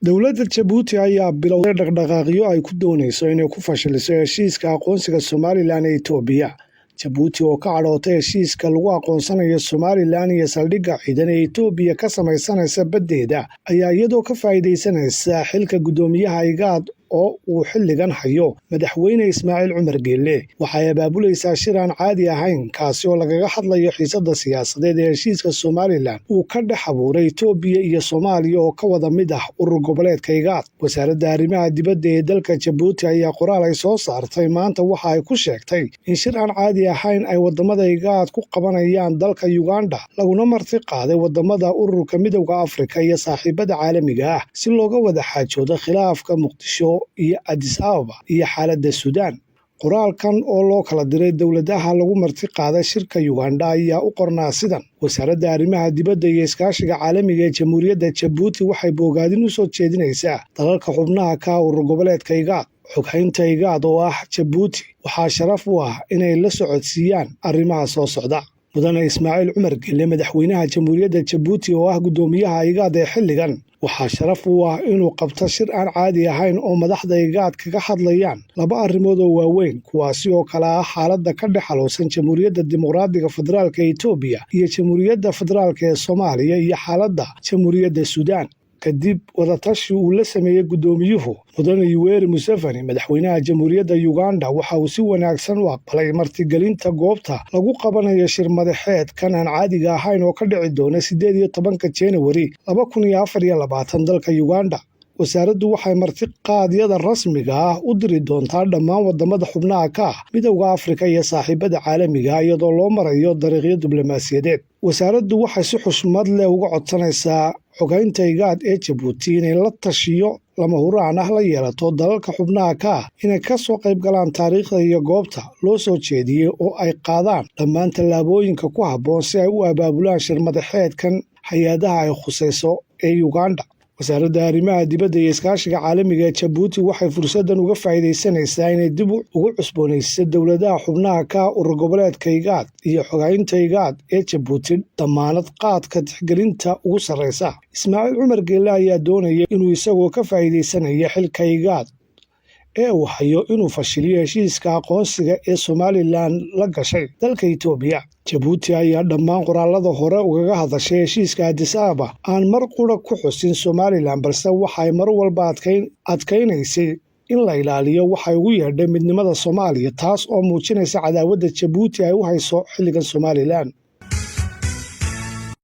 Dowladda Jabuuti ayaa bilowday dhaqdhaqaaqyo ay ku doonayso inay ku fashiliso heshiiska aqoonsiga Somalilan ee Itoobiya. Jabuuti oo ka cadhootay heshiiska lagu aqoonsanayo Somalilan iyo saldhigga ciidan ee Itoobiya ka samaysanaysa baddeeda ayaa iyadoo ka faa'iidaysanaysa xilka guddoomiyaha IGAD oo uu xilligan hayo madaxweyne Ismaaciil Cumar Geelle. Waxay abaabulaysaa shir aan caadi ahayn kaasi oo lagaga hadlayo xiisadda siyaasadeed ee heshiiska Somalilan uu ka dhex abuuray Itoobiya iyo Soomaaliya oo ka wada mid ah urur goboleedka IGAD. Wasaaradda arrimaha dibadda ee dalka Jabuuti ayaa qoraal ay soo saartay maanta waxa ay ku sheegtay in shir aan caadi ahayn ay wadamada IGAD ku qabanayaan dalka Uganda laguna marti qaaday wadamada ururka Midowga Afrika iyo saaxiibada caalamiga ah si looga wada xaajoodo khilaafka Muqdisho iyo Addis Ababa iyo xaaladda Suudaan. Qoraalkan oo loo kala diray dowladaha lagu marti qaaday shirka Uganda ayaa u qornaa sidan: wasaaradda arrimaha dibadda iyo iskaashiga caalamiga ee Jamhuuriyadda Jabuuti waxay bogaadin u soo jeedinaysaa dalalka xubnaha ka urur goboleedka IGAD. Xoghaynta IGAD oo ah Jabuuti waxaa sharaf u ah inay la socodsiiyaan arrimaha soo socda. Mudane Ismaaciil Cumar Geelle, madaxweynaha Jamhuuriyadda Jabuuti oo ah guddoomiyaha IGAD ee xilligan, waxaa sharaf u ah inuu qabto shir aan caadi ahayn oo madaxda IGAD kaga hadlayaan laba arrimood oo waaweyn, kuwaasi oo kala ah xaaladda ka dhex xaloosan Jamhuuriyadda Dimuqraadiga Federaalka ee Itoobiya iyo Jamhuuriyadda Federaalka ee Soomaaliya iyo xaaladda Jamhuuriyadda Suudaan. Kadib wadatashi uu la sameeyey guddoomiyuhu, Mudane Yoweri Museveni, madaxweynaha Jamhuuriyadda Uganda, waxa uu si wanaagsan u aqbalay martigelinta goobta lagu qabanayo shir madaxeed kan aan caadiga ahayn oo ka dhici doona 18 January 2024 dalka Uganda. Wasaaraddu waxay martiqaadyada rasmiga ah u diri doontaa dhammaan wadamada xubnaha ka ah Midowga Afrika iyo saaxiibada caalamiga ah iyadoo loo marayo dariiqyo diblomaasiyadeed. Wasaaraddu waxay si xushmad leh uga codsanaysaa xoghaynta IGAD ee Jabuuti inay la tashiyo lama huraan ah la yeelato dalalka xubnaha ka ah inay ka soo qayb galaan taariikhda iyo goobta loo soo jeediyey oo ay qaadaan dhammaan tallaabooyinka ku habboon si ay u abaabulaan shir madaxeedkan hay-adaha ay khusayso ee Uganda. Wasaaradda arrimaha dibadda iyo iskaashiga caalamiga ee Jabuuti waxay fursaddan uga faa'iidaysanaysaa inay dib ugu cusboonaysiiso dowladaha xubnaha ka urur goboleedka IGAD iyo xoghaynta IGAD ee Jabuuti damaanad qaadka tixgelinta ugu sarreysa. Ismaaciil Cumar Geelle ayaa doonaya inuu isagoo ka faa'iidaysanaya xilka IGAD ee uu hayo inuu fashiliyo heshiiska aqoonsiga ee Somalilan la gashay dalka Itoobiya. Jabuuti ayaa dhammaan qoraalada hore ugaga hadashay heshiiska Addis Ababa aan mar qura ku xusin Somalilan, balse waxay mar walba adkaynaysay in la ilaaliyo waxay ugu yeedhay midnimada Soomaaliya, taas oo muujinaysa cadaawadda Jabuuti ay u hayso xilligan Somalilan.